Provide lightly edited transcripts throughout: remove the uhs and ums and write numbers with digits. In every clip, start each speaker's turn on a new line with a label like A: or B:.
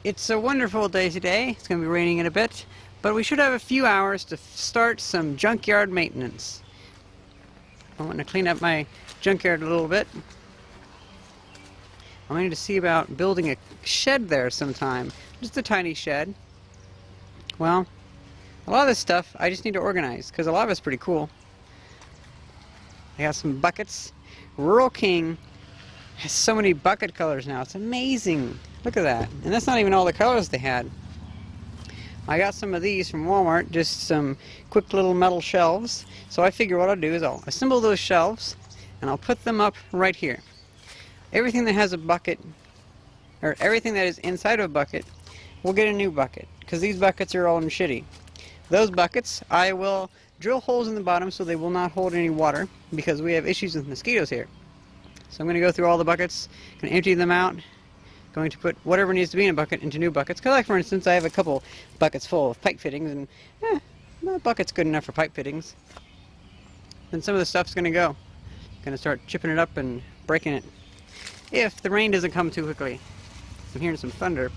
A: It's a wonderful day today. It's going to be raining in a bit, but we should have a few hours to start some junkyard maintenance. I want to clean up my junkyard a little bit. I'm going to see about building a shed there sometime. Just a tiny shed. Well, a lot of this stuff I just need to organize because a lot of it's pretty cool. I got some buckets. Rural King has so many bucket colors now. It's amazing. Look at that. And that's not even all the colors they had. I got some of these from Walmart, just some quick little metal shelves. So I figure what I'll do is I'll assemble those shelves and I'll put them up right here. Everything that has a bucket, or everything that is inside of a bucket, will get a new bucket, because these buckets are all shitty. Those buckets, I will drill holes in the bottom so they will not hold any water, because we have issues with mosquitoes here. So I'm going to go through all the buckets, going to empty them out, going to put whatever needs to be in a bucket into new buckets. Because like for instance, I have a couple buckets full of pipe fittings, and that bucket's good enough for pipe fittings. Then some of the stuff's going to go. Going to start chipping it up and breaking it. If the rain doesn't come too quickly. I'm hearing some thunder.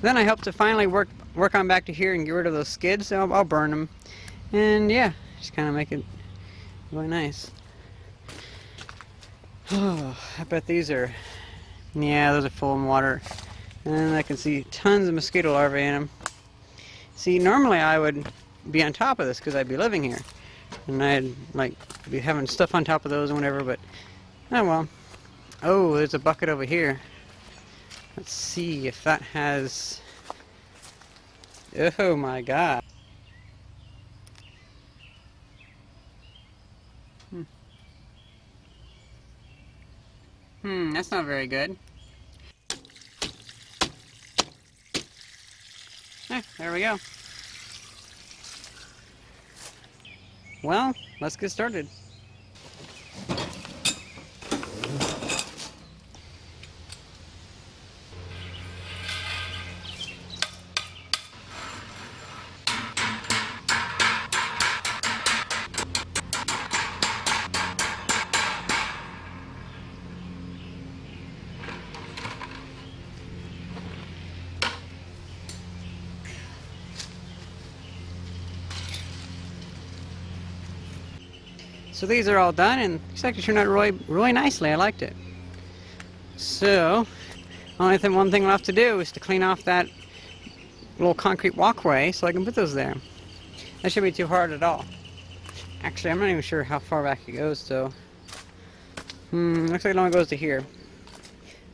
A: Then I hope to finally work on back to here and get rid of those skids, so I'll burn them. And yeah, just kind of make it really nice. Oh, I bet these are, yeah, those are full of water. And I can see tons of mosquito larvae in them. See, normally I would be on top of this because I'd be living here. And I'd like be having stuff on top of those and whatever, but oh well. Oh, there's a bucket over here. Let's see if that has... Oh my god. That's not very good. There we go. Well, let's get started. So these are all done, and it's actually turned out really nicely. I liked it. So, only one thing left to do is to clean off that little concrete walkway so I can put those there. That shouldn't be too hard at all. Actually, I'm not even sure how far back it goes, so... looks like it only goes to here.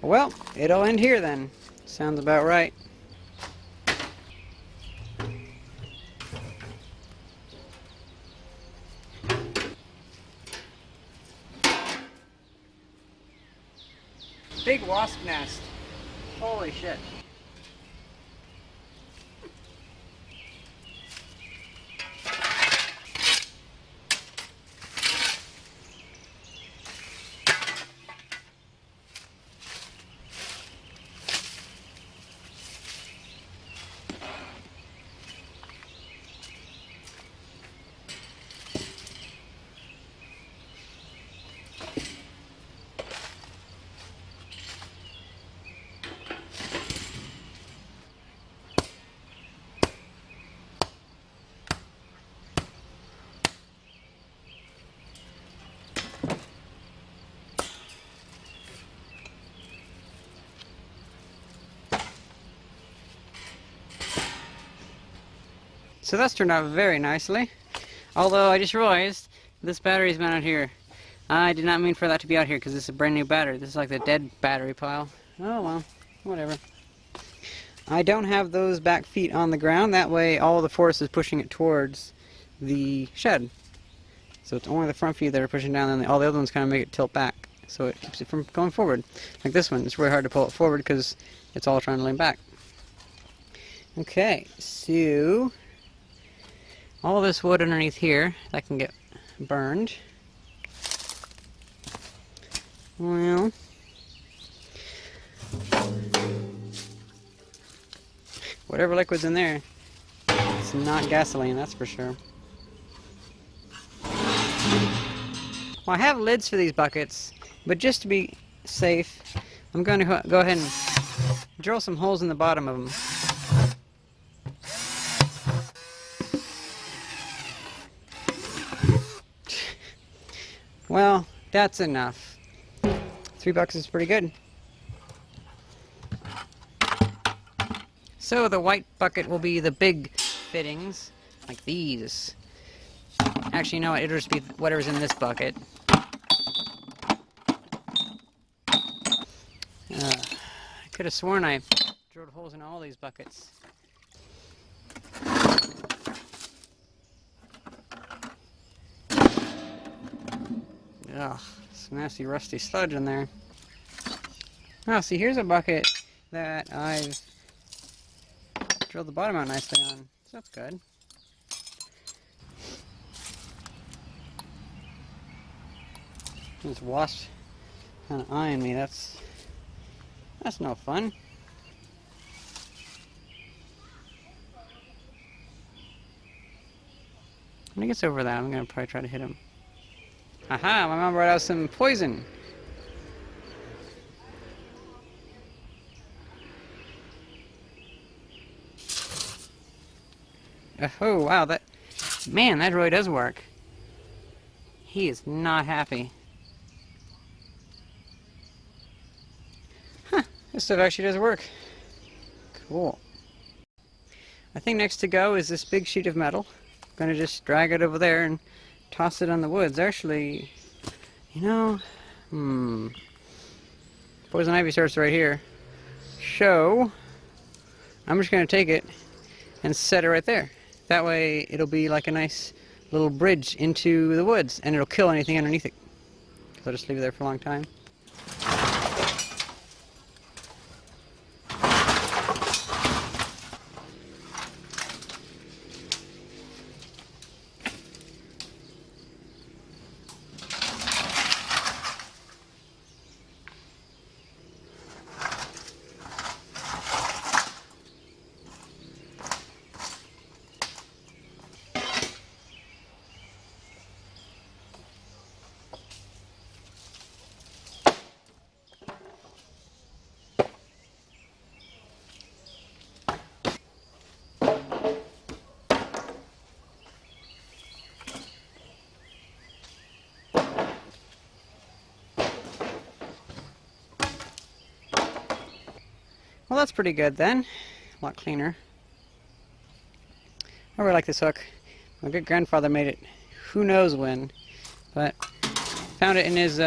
A: Well, it'll end here then. Sounds about right. Big wasp nest. Holy shit. So that's turned out very nicely. Although I just realized this battery's mounted here. I did not mean for that to be out here because this is a brand new battery. This is like the dead battery pile. Oh well, whatever. I don't have those back feet on the ground. That way all the force is pushing it towards the shed. So it's only the front feet that are pushing down, and all the other ones kind of make it tilt back. So it keeps it from going forward. Like this one, it's really hard to pull it forward because it's all trying to lean back. Okay, so... all this wood underneath here that can get burned. Well, whatever liquid's in there, it's not gasoline, that's for sure. Well, I have lids for these buckets, but just to be safe, I'm going to go ahead and drill some holes in the bottom of them. Well, that's enough. $3 is pretty good. So the white bucket will be the big fittings, like these. Actually, you know what? It'll just be whatever's in this bucket. I could have sworn I drilled holes in all these buckets. Ugh, some nasty rusty sludge in there. Oh, see, here's a bucket that I've drilled the bottom out nicely on. So that's good. This wasp kind of eyeing me. That's no fun. When he gets over that, I'm gonna probably try to hit him. Aha! My mom brought out some poison. Oh wow! That really does work. He is not happy. Huh, this stuff actually does work. Cool. I think next to go is this big sheet of metal. I'm gonna just drag it over there and toss it on the woods. Actually, you know, poison ivy starts right here. So, I'm just gonna take it and set it right there. That way it'll be like a nice little bridge into the woods, and it'll kill anything underneath it. So I'll just leave it there for a long time. Well, that's pretty good then. A lot cleaner. I really like this hook. My good grandfather made it who knows when, but found it in his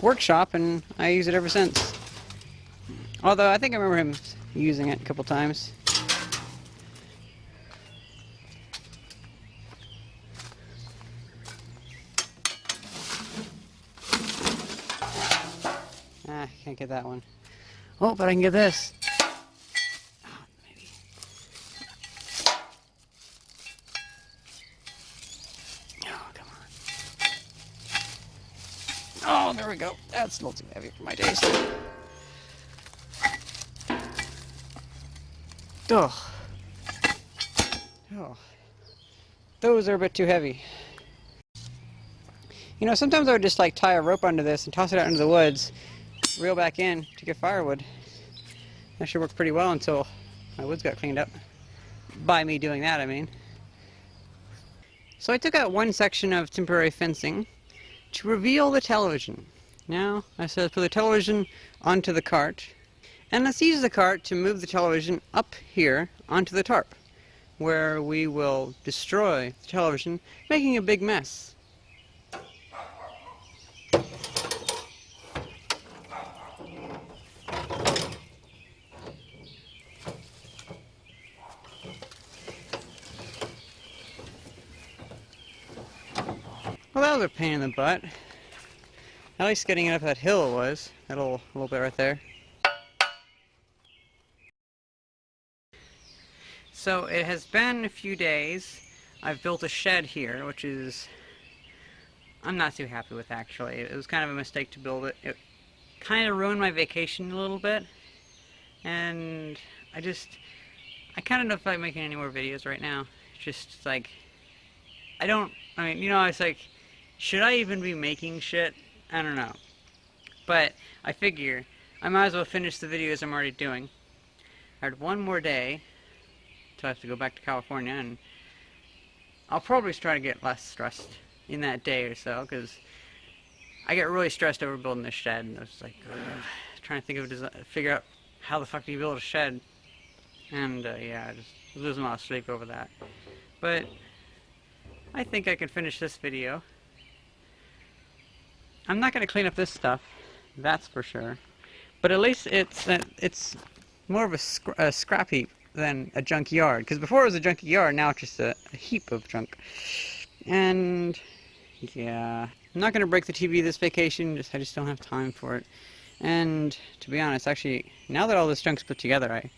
A: workshop, and I use it ever since. Although I think I remember him using it a couple times. Ah, can't get that one. Oh, but I can get this. Oh, maybe. Oh, come on. Oh, there we go. That's a little too heavy for my taste. Ugh. Oh. Those are a bit too heavy. You know, sometimes I would just like tie a rope under this and toss it out into the woods, reel back in to get firewood. That should work pretty well until my woods got cleaned up. By me doing that, I mean. So I took out one section of temporary fencing to reveal the television. Now, I said put the television onto the cart, and let's use the cart to move the television up here onto the tarp, where we will destroy the television, making a big mess. Well, that was a pain in the butt. At least getting it up that hill it was. That little bit right there. So it has been a few days. I've built a shed here, which is I'm not too happy with, actually. It was kind of a mistake to build it. It kind of ruined my vacation a little bit. And I kind of don't feel like making any more videos right now. It's just like, I mean, you know, it's like, should I even be making shit? I don't know. But I figure I might as well finish the videos I'm already doing. I had one more day till I have to go back to California, and I'll probably try to get less stressed in that day or so, because I get really stressed over building this shed, and I was like, trying to think of figure out how the fuck do you build a shed, and yeah, I just losing a lot of sleep over that. But I think I can finish this video. I'm not going to clean up this stuff, that's for sure, but at least it's more of a scrap heap than a junk yard, because before it was a junky yard, now it's just a heap of junk. And yeah, I'm not going to break the TV this vacation, I just don't have time for it. And to be honest, actually, now that all this junk's put together, I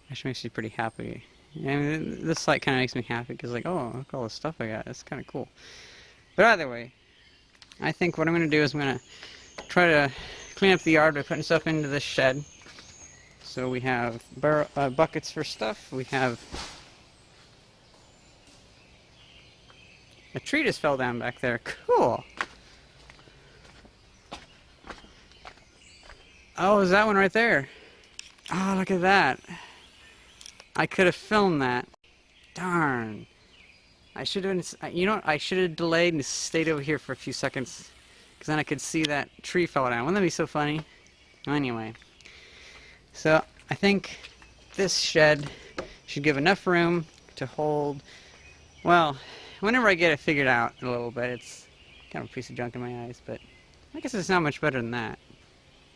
A: actually makes me pretty happy. I mean, this site kind of makes me happy, because like, oh, look at all the stuff I got, it's kind of cool. But either way, I think what I'm going to do is I'm going to try to clean up the yard by putting stuff into this shed. So we have buckets for stuff, we have a tree just fell down back there, cool! Oh, is that one right there? Oh, look at that. I could have filmed that. Darn. I should have, you know what, I should have delayed and stayed over here for a few seconds, because then I could see that tree fell down. Wouldn't that be so funny? Anyway. So, I think this shed should give enough room to hold, well, whenever I get it figured out a little bit, it's kind of a piece of junk in my eyes, but I guess it's not much better than that.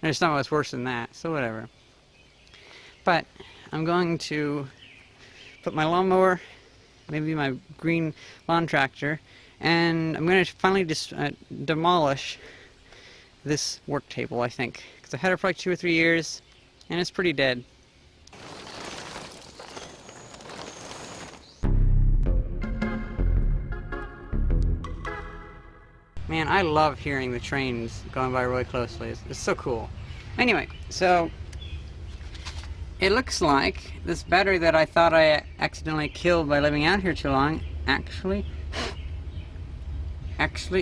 A: And it's not much worse than that, so whatever. But I'm going to put my lawnmower, maybe my green lawn tractor, and I'm going to finally just demolish this work table, I think. Because I had it for like 2 or 3 years, and it's pretty dead. Man, I love hearing the trains going by really closely. It's so cool. Anyway, so it looks like this battery that I thought I accidentally killed by living out here too long actually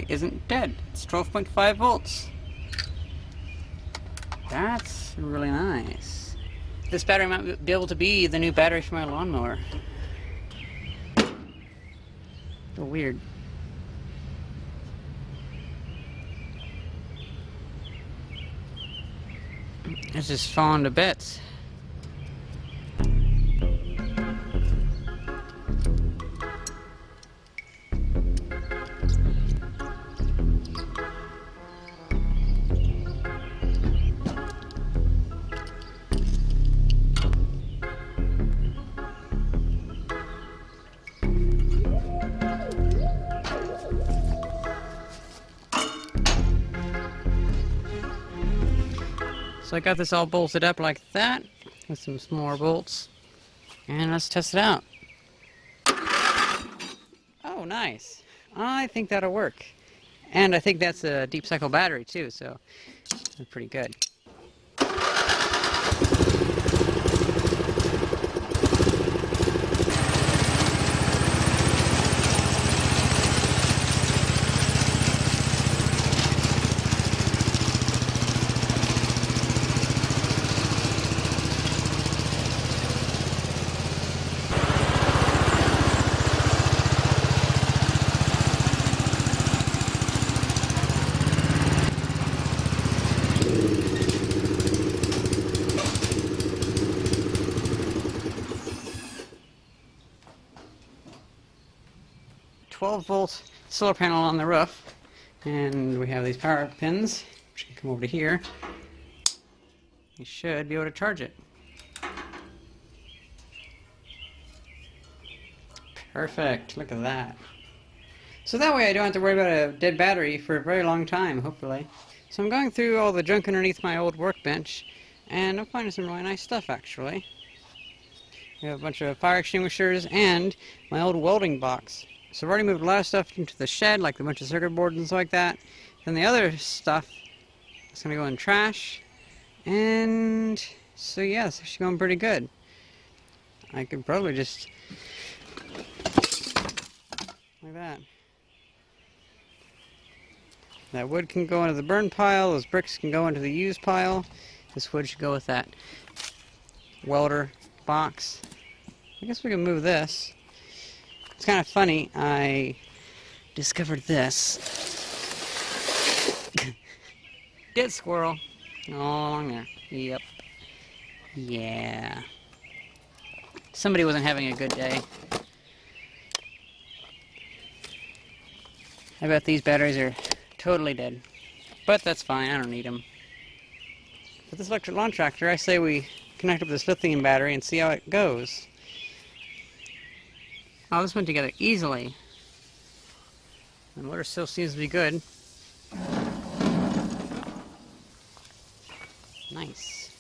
A: isn't dead. It's 12.5 volts. That's really nice. This battery might be able to be the new battery for my lawnmower. A little weird. It's just falling to bits. So I got this all bolted up like that, with some more bolts, and let's test it out. Oh, nice. I think that'll work. And I think that's a deep cycle battery too, so that's pretty good. .12-volt solar panel on the roof, and we have these power pins which can come over to here. You should be able to charge it. Perfect, look at that. So that way I don't have to worry about a dead battery for a very long time, hopefully. So I'm going through all the junk underneath my old workbench, and I'm finding some really nice stuff actually. We have a bunch of fire extinguishers and my old welding box. So I've already moved a lot of stuff into the shed, like a bunch of circuit boards and stuff like that. Then the other stuff is going to go in trash. And so yeah, it's actually going pretty good. I could probably just, like that. That wood can go into the burn pile, those bricks can go into the used pile. This wood should go with that welder box. I guess we can move this. It's kind of funny, I discovered this. Dead squirrel. All along there. Yep. Yeah. Somebody wasn't having a good day. I bet these batteries are totally dead. But that's fine, I don't need them. With this electric lawn tractor, I say we connect up this lithium battery and see how it goes. Oh, this went together easily. The motor still seems to be good. Nice.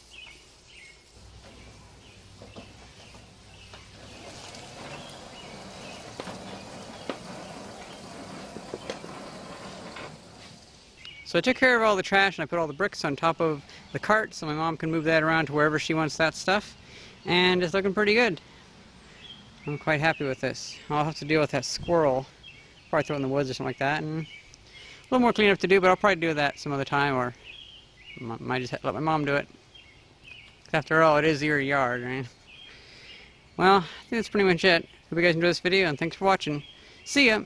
A: So I took care of all the trash and I put all the bricks on top of the cart so my mom can move that around to wherever she wants that stuff. And it's looking pretty good. I'm quite happy with this. I'll have to deal with that squirrel. Probably throw it in the woods or something like that. And a little more cleanup to do, but I'll probably do that some other time, or might just let my mom do it. After all, it is your yard, right? Well, I think that's pretty much it. Hope you guys enjoyed this video, and thanks for watching. See ya!